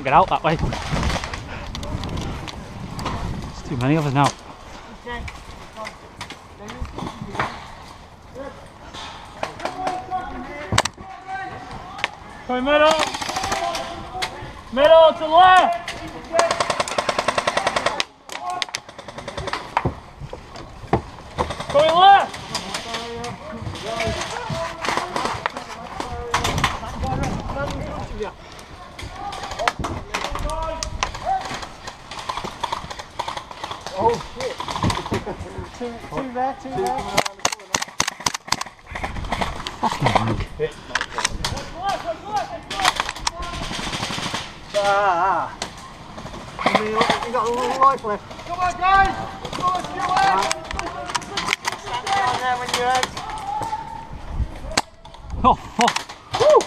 get out that way. There's too many of us now. Go middle! Middle to left! Going left! Oh shit! two there. Fucking wank. You got a little life left. Come on, guys! Come on, stand down there when you're out. Oh fuck! Woo!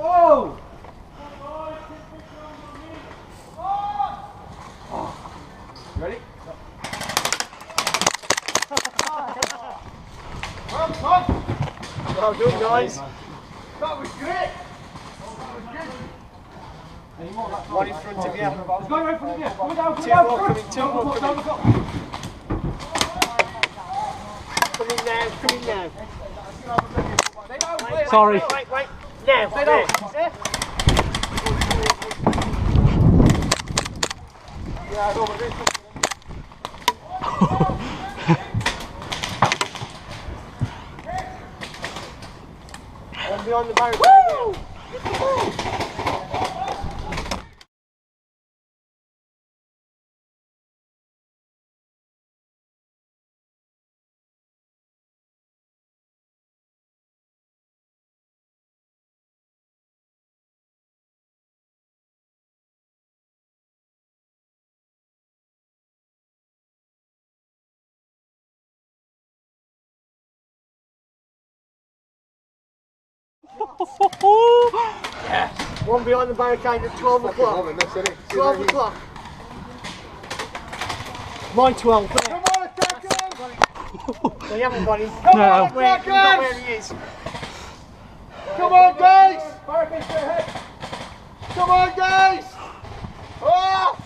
Whoa! Ready? Well done, guys. That was great. One in front of you. Let's go right in front of you. Come down, come Two down. more coming, two more coming. Come in now. Sorry. Wait. Now, there. Yeah, I know what it is. One behind the barricade. Woo! Yes. One behind the barricade at 12 o'clock. 12 o'clock. My 12. Come on, attackers! They haven't got him. Come on, attackers! Where he is. Come on, guys! Come on, guys! Oh!